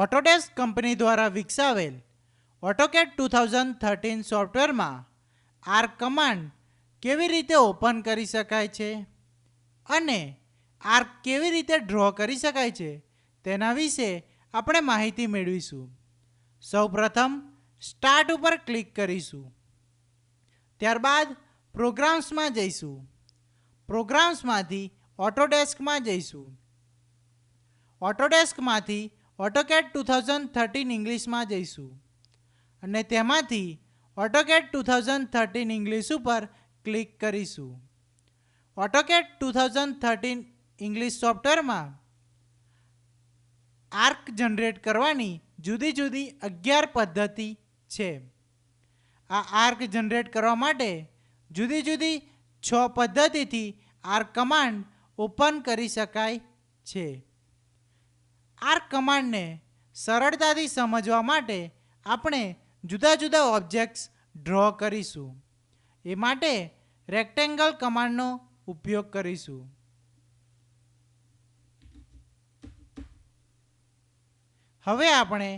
Autodesk company દ્વારા વિકસાવેલ AutoCAD 2013 સોફ્ટવેરમાં arc command કેવી રીતે ઓપન કરી શકાય છે અને આર્ક કેવી રીતે ડ્રો કરી શકાય છે તેના વિશે આપણે માહિતી મેળવીશું. સૌપ્રથમ સ્ટાર્ટ ઉપર ક્લિક કરીશું. ત્યારબાદ પ્રોગ્રામ્સમાં જઈશું. પ્રોગ્રામ્સમાંથી ઓટોડેસ્કમાં જઈશું. ઓટોડેસ્કમાંથી ઓટોકેડ 2013 ઇંગ્લિશમાં જઈશું અને તેમાંથી ઓટોકેડ 2013 ઇંગ્લિશ ઉપર ક્લિક કરીશું. ઓટોકેડ 2013 ઇંગ્લિશ સોફ્ટવેરમાં આર્ક જનરેટ કરવાની જુદી જુદી 11 પદ્ધતિ છે. આ આર્ક જનરેટ કરવા માટે જુદી જુદી 6 પદ્ધતિથી આર્ક કમાન્ડ ઓપન કરી શકાય છે. આર્ક કમાન્ડને સરળતાથી સમજવા માટે આપણે જુદા જુદા ઓબ્જેક્ટ્સ ડ્રો કરીશું. એ માટે રેક્ટેંગલ કમાન્ડનો ઉપયોગ કરીશું. હવે આપણે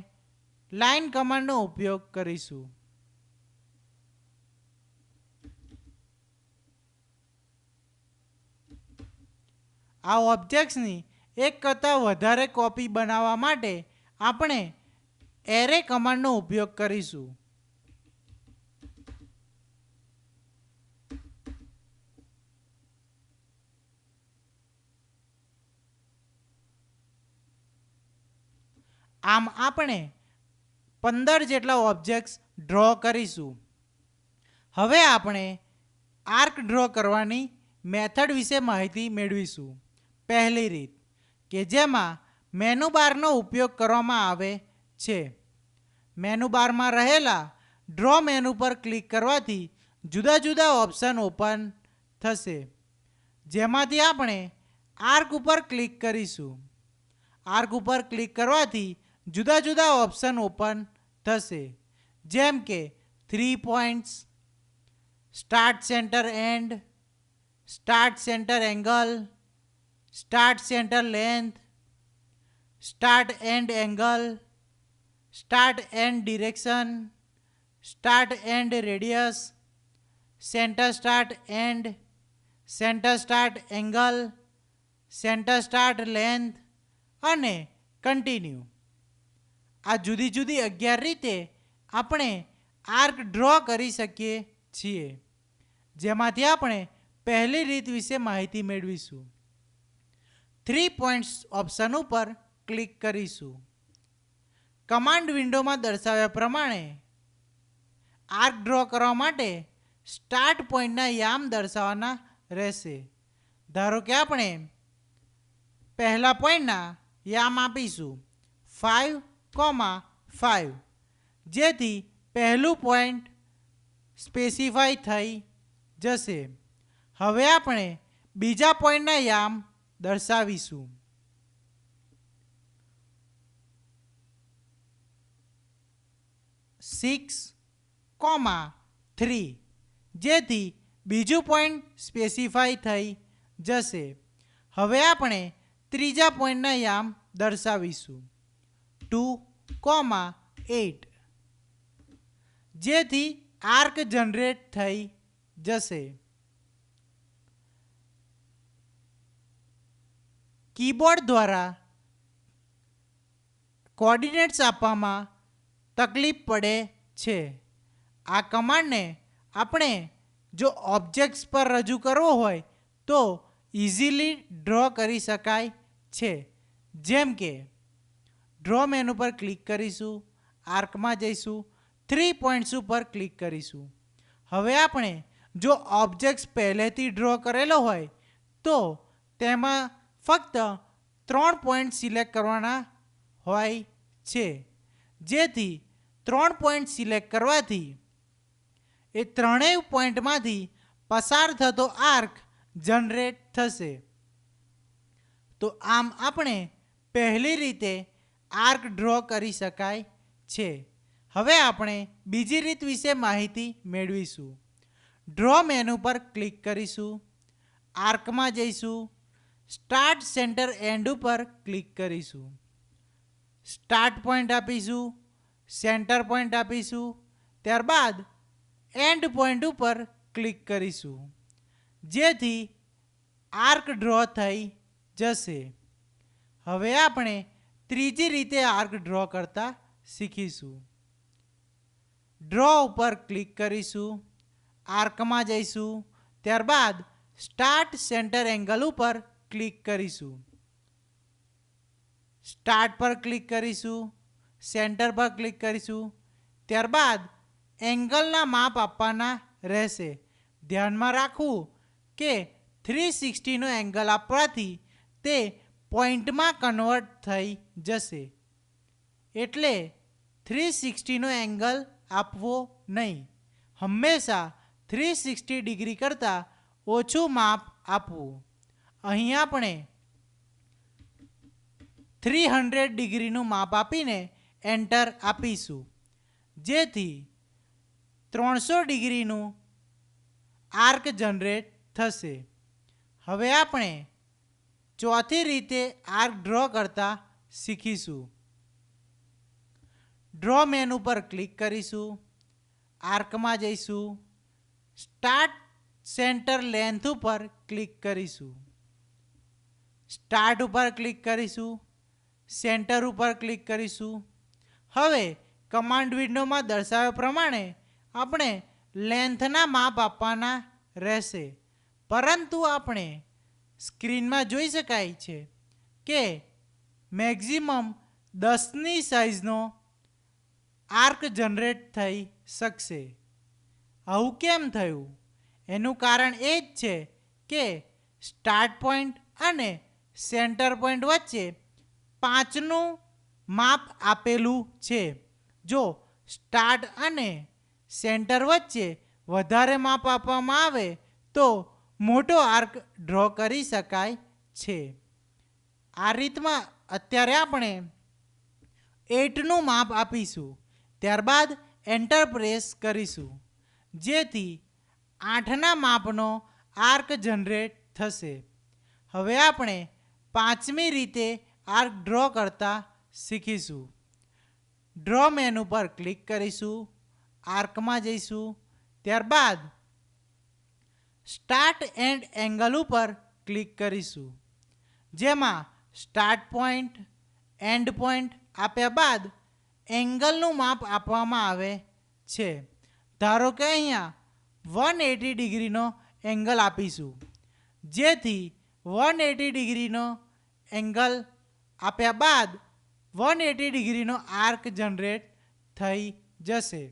લાઇન કમાન્ડનો ઉપયોગ કરીશું. આ ઓબ્જેક્ટ્સની એક કરતાં વધારે કોપી બનાવવા માટે આપણે એરે કમાન્ડનો ઉપયોગ કરીશું. આમ આપણે 15 જેટલા ઓબ્જેક્ટ્સ ડ્રો કરીશું. હવે આપણે આર્ક ડ્રો કરવાની મેથડ વિશે માહિતી મેળવીશું. પહેલી રીત કે જેમાં મેનુ બારનો ઉપયોગ કરવામાં આવે છે. મેનુ બારમાં રહેલા ડ્રો મેનુ પર ક્લિક કરવાથી જુદા જુદા ઓપ્શન ઓપન થશે, જેમાંથી આપણે આર્ક ઉપર ક્લિક કરીશું. આર્ક ઉપર ક્લિક કરવાથી જુદા જુદા ઓપ્શન ઓપન થશે, જેમ કે 3 points, start centre and, start centre angle, start centre length, start and angle, start and direction, start and radius, centre start and, centre start angle, centre start length અને continue. આ જુદી જુદી 11 રીતે આપણે arc draw કરી શકીએ છીએ, જેમાંથી આપણે પહેલી રીત વિશે માહિતી મેળવીશું. 3 પોઈન્ટ્સ ઓપ્શન ઉપર ક્લિક કરીશું. કમાન્ડ વિન્ડોમાં દર્શાવ્યા પ્રમાણે આર્ક ડ્રો કરવા માટે સ્ટાર્ટ પોઈન્ટના યામ દર્શાવવાના રહેશે. ધારો કે આપણે પહેલા પોઈન્ટના યામ આપીશું 5,5, જેથી પહેલું પોઈન્ટ સ્પેસિફાઈ થઈ જશે. હવે આપણે બીજા પોઈન્ટના યામ દર્શાવીશું. 6,3, જેથી બીજું પોઈન્ટ સ્પેસિફાઈ થઈ જશે. હવે આપણે ત્રીજા પોઈન્ટના યામ દર્શાવીશું 2,8, જેથી આર્ક જનરેટ થઈ જશે. કીબોર્ડ દ્વારા કોઓર્ડિનેટ્સ આપવામાં તકલીફ પડે છે. આ કમાન્ડને આપણે જો ઓબ્જેક્ટ્સ પર રજૂ કરવો હોય તો ઇઝીલી ડ્રો કરી શકાય છે. જેમ કે ડ્રો મેનુ પર ક્લિક કરીશું, આર્કમાં જઈશું, 3 પોઈન્ટ્સ ઉપર ક્લિક કરીશું. હવે આપણે જો ઓબ્જેક્ટ્સ પહેલેથી ડ્રો કરેલો હોય તો તેમાં ફક્ત 3 પોઈન્ટ સિલેક્ટ કરવાના હોય છે, જેથી 3 પોઈન્ટ સિલેક્ટ કરવાથી એ ત્રણેય પોઈન્ટમાંથી પસાર થતો આર્ક જનરેટ થશે. તો આમ આપણે પહેલી રીતે આર્ક ડ્રો કરી શકાય છે. હવે આપણે બીજી રીત વિશે માહિતી મેળવીશું. ડ્રો મેનુ પર ક્લિક કરીશું, આર્કમાં જઈશું, સ્ટાર્ટ સેન્ટર એન્ડ ઉપર ક્લિક કરીશું. સ્ટાર્ટ પોઈન્ટ આપીશું, સેન્ટર પોઈન્ટ આપીશું, ત્યારબાદ એન્ડ પોઈન્ટ ઉપર ક્લિક કરીશું, જેથી આર્ક ડ્રો થઈ જશે. હવે આપણે ત્રીજી રીતે આર્ક ડ્રો કરતા શીખીશું. ડ્રો ઉપર ક્લિક કરીશું, આર્કમાં જઈશું, ત્યારબાદ સ્ટાર્ટ સેન્ટર એંગલ ઉપર ક્લિક કરીશું. સ્ટાર્ટ પર ક્લિક કરીશું, સેન્ટર પર ક્લિક કરીશું, ત્યારબાદ એંગલના માપ આપવાના રહેશે. ધ્યાનમાં રાખવું કે 360નો એંગલ આપવાથી તે પોઈન્ટમાં કન્વર્ટ થઈ જશે, એટલે 360નો એંગલ આપવો નહીં. હંમેશા 360 ડિગ્રી કરતાં ઓછું માપ આપવું. અહીં આપણે 300 ડિગ્રીનું માપ આપીને એન્ટર આપીશું, જેથી 300 ડિગ્રીનું આર્ક જનરેટ થશે. હવે આપણે ચોથી રીતે આર્ક ડ્રો કરતા શીખીશું. ડ્રો મેનુ પર ક્લિક કરીશું, આર્કમાં જઈશું, સ્ટાર્ટ સેન્ટર લેન્થ ઉપર ક્લિક કરીશું, સ્ટાર્ટ ઉપર ક્લિક કરીશું, સેન્ટર ઉપર ક્લિક કરીશું. હવે કમાન્ડ વિન્ડોમાં દર્શાવ્યા પ્રમાણે આપણે લેન્થના માપ આપવાના રહેશે, પરંતુ આપણે સ્ક્રીનમાં જોઈ શકાય છે કે મેક્સિમમ 10ની સાઇઝનો આર્ક જનરેટ થઈ શકશે. આવું કેમ થયું? એનું કારણ એ જ છે કે સ્ટાર્ટ પોઈન્ટ અને સેન્ટર પોઈન્ટ વચ્ચે 5નું માપ આપેલું છે. જો સ્ટાર્ટ અને સેન્ટર વચ્ચે વધારે માપ આપવામાં આવે તો મોટો આર્ક ડ્રો કરી શકાય છે. આ રીતમાં અત્યારે આપણે 8નું માપ આપીશું, ત્યારબાદ એન્ટર પ્રેસ કરીશું, જેથી 8ના માપનો આર્ક જનરેટ થશે. હવે આપણે 5મી રીતે આર્ક ડ્રો કરતા શીખીશું. ડ્રો મેનુ પર ક્લિક કરીશું, આર્કમાં જઈશું, ત્યારબાદ સ્ટાર્ટ એન્ડ એંગલ ઉપર ક્લિક કરીશું, જેમાં સ્ટાર્ટ પોઈન્ટ, એન્ડ પોઈન્ટ આપ્યા બાદ એંગલનું માપ આપવામાં આવે છે. ધારો કે અહીંયા 180 ડિગ્રીનો એંગલ આપીશું, જેથી 180 ડિગ્રીનો એંગલ આપ્યા બાદ 180 ડિગ્રીનો આર્ક જનરેટ થઈ જશે.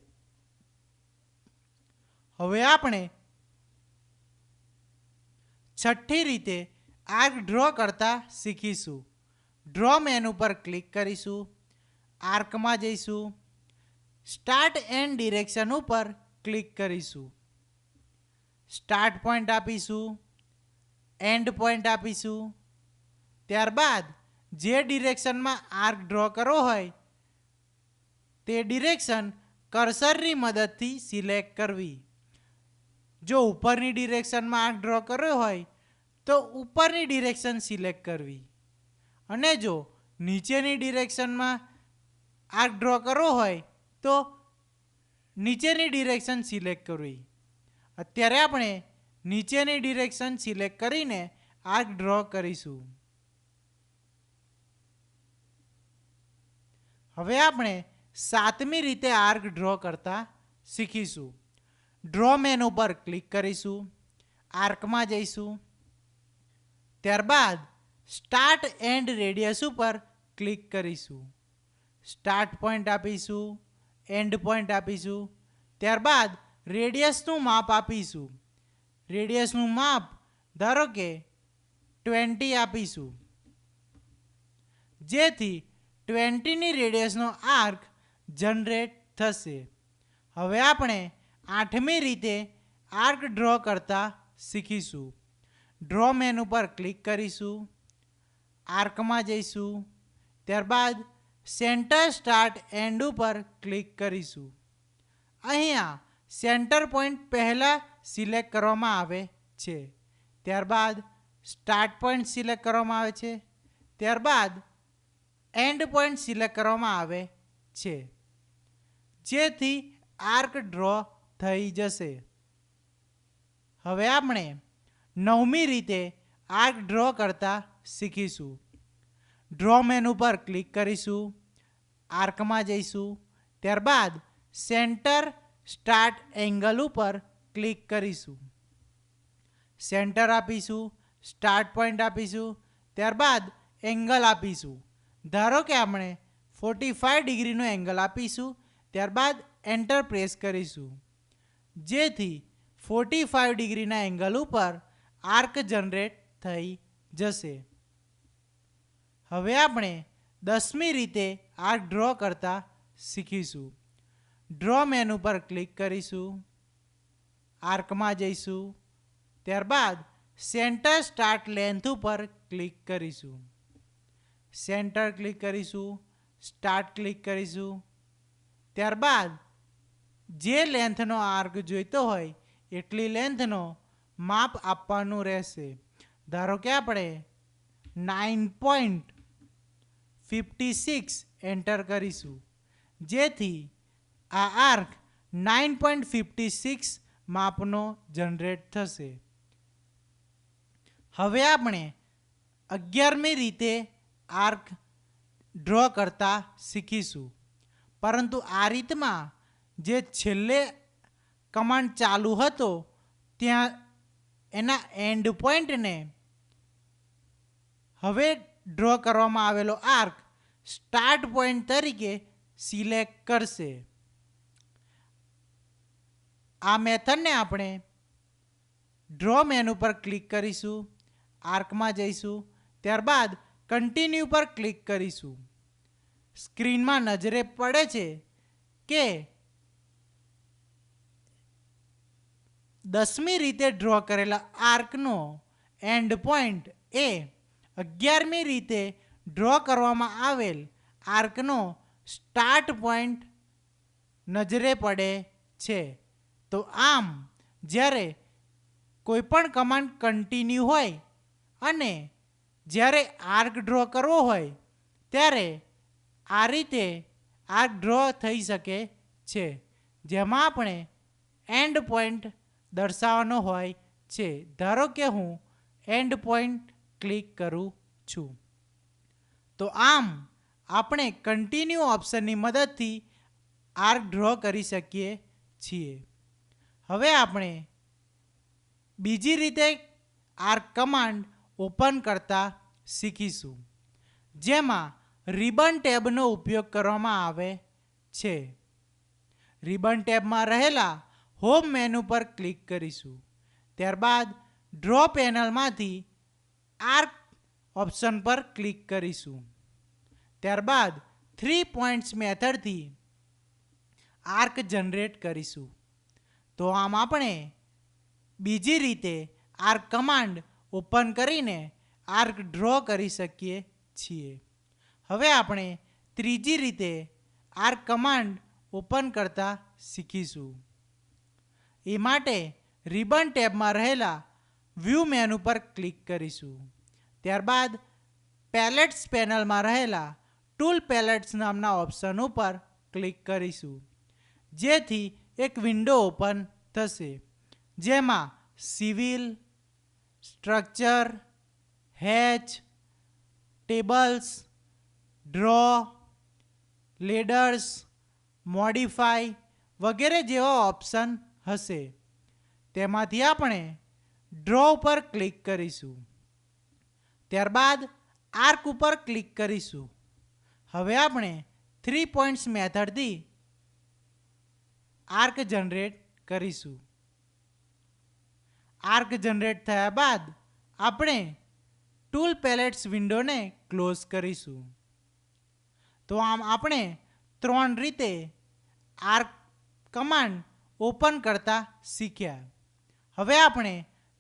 હવે આપણે છઠ્ઠી રીતે આર્ક ડ્રો કરતા શીખીશું. ડ્રો મેનુ પર ક્લિક કરીશું, આર્કમાં જઈશું, સ્ટાર્ટ એન્ડ ડિરેક્શન ઉપર ક્લિક કરીશું, સ્ટાર્ટ પોઈન્ટ આપીશું, એન્ડ પોઈન્ટ આપીશું, ત્યારબાદ જે ડિરેક્શનમાં આર્ક ડ્રો કરવો હોય તે ડિરેક્શન કર્સરની મદદથી સિલેક્ટ કરવી. જો ઉપરની ડિરેક્શનમાં આર્ક ડ્રો કરવો હોય તો ઉપરની ડિરેક્શન સિલેક્ટ કરવી, અને જો નીચેની ડિરેક્શનમાં આર્ક ડ્રો કરવો હોય તો નીચેની ડિરેક્શન સિલેક્ટ કરવી. અત્યારે આપણે નીચેની ડિરેક્શન સિલેક્ટ કરીને આર્ક ડ્રો કરીશું. હવે આપણે 7મી રીતે આર્ક ડ્રો કરતા શીખીશું. ડ્રો મેનુ પર ક્લિક કરીશું, આર્કમાં જઈશું, ત્યારબાદ સ્ટાર્ટ એન્ડ રેડિયસ ઉપર ક્લિક કરીશું, સ્ટાર્ટ પોઈન્ટ આપીશું, એન્ડ પોઈન્ટ આપીશું, ત્યારબાદ રેડિયસનું માપ આપીશું. રેડિયસનું માપ ધારો કે 20 આપીશું, જેથી 20ની રેડિયસનો આર્ક જનરેટ થશે. હવે આપણે 8મી રીતે આર્ક ડ્રો કરતા શીખીશું. ડ્રો મેનુ પર ક્લિક કરીશું, આર્કમાં જઈશું, ત્યારબાદ સેન્ટર સ્ટાર્ટ એન્ડ ઉપર ક્લિક કરીશું. અહીંયા સેન્ટર પોઈન્ટ પહેલાં સિલેક્ટ કરવામાં આવે છે, ત્યારબાદ સ્ટાર્ટ પોઈન્ટ સિલેક્ટ કરવામાં આવે છે, ત્યારબાદ એન્ડ પોઈન્ટ સિલેક્ટ કરવામાં આવે છે, જેથી આર્ક ડ્રો થઈ જશે. હવે આપણે નવમી રીતે આર્ક ડ્રો કરતા શીખીશું. ડ્રો મેનુ પર ક્લિક કરીશું, આર્કમાં જઈશું, ત્યારબાદ સેન્ટર સ્ટાર્ટ એંગલ ઉપર ક્લિક કરીશું. સેન્ટર આપીશું, સ્ટાર્ટ પોઈન્ટ આપીશું, ત્યારબાદ એંગલ આપીશું. ધારો કે આપણે 45 ડિગ્રીનો એંગલ આપીશું, ત્યારબાદ એન્ટર પ્રેસ કરીશું, જેથી 45 ડિગ્રીના એંગલ ઉપર આર્ક જનરેટ થઈ જશે. હવે આપણે 10મી રીતે આર્ક ડ્રો કરતા શીખીશું. ડ્રો મેનુ પર ક્લિક કરીશું, આર્કમાં જઈશું, ત્યારબાદ સેન્ટર સ્ટાર્ટ લેન્થ ઉપર ક્લિક કરીશું. સેન્ટર ક્લિક કરીશું, સ્ટાર્ટ ક્લિક કરીશું, ત્યારબાદ જે લેન્થનો આર્ક જોઈતો હોય એટલી લેન્થનો માપ આપવાનું રહેશે. ધારો કે આપણે 9.56 એન્ટર કરીશું, જેથી આ આર્ક 9.56 માપનો જનરેટ થશે. હવે આપણે 11મી રીતે આર્ક ડ્રો કરતા શીખીશું. પરંતુ આ રીતમાં જે છેલ્લે કમાન્ડ ચાલુ હતો ત્યાં એના એન્ડ પોઈન્ટને હવે ડ્રો કરવામાં આવેલો આર્ક સ્ટાર્ટ પોઈન્ટ તરીકે સિલેક્ટ કરશે. આ મેથડને આપણે ડ્રો મેનુ પર ક્લિક કરીશું, આર્કમાં જઈશું, ત્યારબાદ કન્ટિન્યુ પર ક્લિક કરીશું. સ્ક્રીનમાં નજરે પડે છે કે 10મી રીતે ડ્રો કરેલા આર્કનો એન્ડ પોઈન્ટ એ 11મી રીતે ડ્રો કરવામાં આવેલ આર્કનો સ્ટાર્ટ પોઈન્ટ નજરે પડે છે. તો આમ જ્યારે કોઈપણ કમાન્ડ કન્ટિન્યુ હોય અને જ્યારે આર્ક ડ્રો કરવો હોય ત્યારે આ રીતે આર્ક ડ્રો થઈ શકે છે, જેમાં આપણે એન્ડ પોઈન્ટ દર્શાવવાનો હોય છે. ધારો કે હું એન્ડ પોઈન્ટ ક્લિક કરું છું. તો આમ આપણે કન્ટિન્યુ ઓપ્શનની મદદથી આર્ક ડ્રો કરી શકીએ છીએ. હવે આપણે બીજી રીતે આર્ક કમાન્ડ ઓપન કરતા શીખીશું, જેમાં રિબન ટેબનો ઉપયોગ કરવામાં આવે છે. રિબન ટેબમાં રહેલા હોમ મેનુ પર ક્લિક કરીશું, ત્યારબાદ ડ્રો પેનલમાંથી આર્ક ઓપ્શન પર ક્લિક કરીશું, ત્યારબાદ 3 પોઈન્ટ્સ મેથડથી આર્ક જનરેટ કરીશું. તો આમ આપણે બીજી રીતે આર્ક કમાન્ડ ઓપન કરીને આર્ક ડ્રો કરી શકીએ છીએ. હવે આપણે ત્રીજી રીતે આર્ક કમાન્ડ ઓપન કરતા શીખીશું. એ માટે રિબન ટેબમાં રહેલા વ્યૂ મેનુ પર ક્લિક કરીશું, ત્યારબાદ પેલેટ્સ પેનલમાં રહેલા ટૂલ પેલેટ્સ નામના ઓપ્શન ઉપર ક્લિક કરીશું, જેથી એક વિન્ડો ઓપન થશે, જેમાં civil, structure, hatch, tables, draw, ladders, modify વગેરે જેવા ઓપ્શન હશે. તેમાંથી આપણે ડ્રો ઉપર ક્લિક કરીશું, ત્યારબાદ આર્ક ઉપર ક્લિક કરીશું. હવે આપણે 3 પોઈન્ટ્સ મેથડથી આર્ક જનરેટ કરીશું. આર્ક જનરેટ થયા બાદ આપણે ટૂલ પેલેટ્સ વિન્ડોને ક્લોઝ કરીશું. તો આમ આપણે 3 રીતે આર્ક કમાન્ડ ઓપન કરતા શીખ્યા. હવે આપણે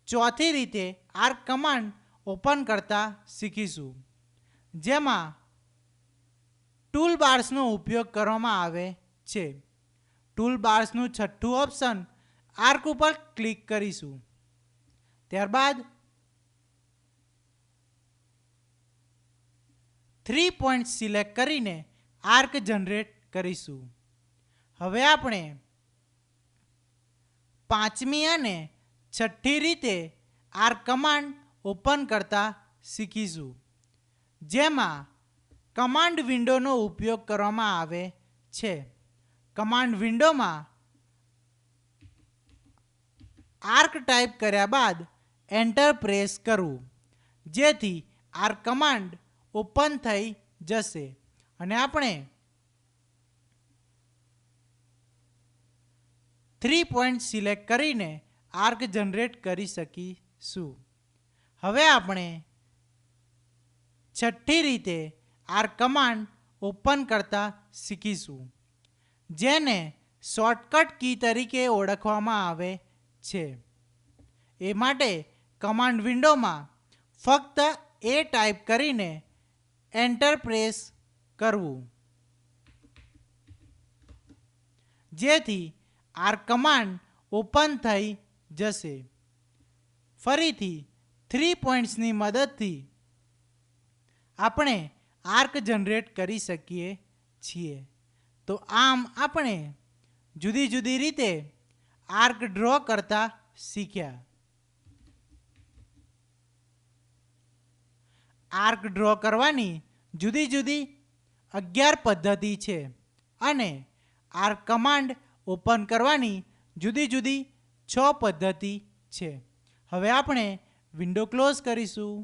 ચોથી રીતે આર્ક કમાન્ડ ઓપન કરતા શીખીશું, જેમાં ટૂલ બાર્સનો ઉપયોગ કરવામાં આવે છે. ટૂલ બાર્સનું છઠ્ઠું ઓપ્શન આર્ક ઉપર ક્લિક કરીશું, ત્યારબાદ 3 પોઈન્ટ સિલેક્ટ કરીને આર્ક જનરેટ કરીશું. હવે આપણે પાંચમી અને છઠ્ઠી રીતે આર્ક કમાન્ડ ઓપન કરતા શીખીશું, જેમાં કમાન્ડ વિન્ડોનો ઉપયોગ કરવામાં આવે છે. કમાન્ડ વિન્ડોમાં આર્ક ટાઈપ કર્યા બાદ એન્ટર પ્રેસ કરવું, જેથી આર્ક કમાન્ડ ઓપન થઈ જશે અને આપણે 3 પોઈન્ટ સિલેક્ટ કરીને આર્ક જનરેટ કરી શકીશું. હવે આપણે છઠ્ઠી રીતે આર્ક કમાન્ડ ઓપન કરતા શીખીશું, જેને શોર્ટકટ કી તરીકે ઓળખવામાં આવે છે. એ માટે કમાન્ડ વિન્ડોમાં ફક્ત એ ટાઈપ કરીને એન્ટર પ્રેસ કરવું, જેથી આર્ક કમાન્ડ ઓપન થઈ જશે. ફરીથી 3 પોઈન્ટ્સની મદદથી આપણે આર્ક જનરેટ કરી શકીએ છીએ. તો આમ આપણે જુદી જુદી રીતે આર્ક ડ્રો કરતા શીખ્યા. આર્ક ડ્રો કરવાની જુદી જુદી 11 પદ્ધતિ છે અને આર્ક કમાન્ડ ઓપન કરવાની જુદી જુદી 6 પદ્ધતિ છે. હવે આપણે વિન્ડો ક્લોઝ કરીશું.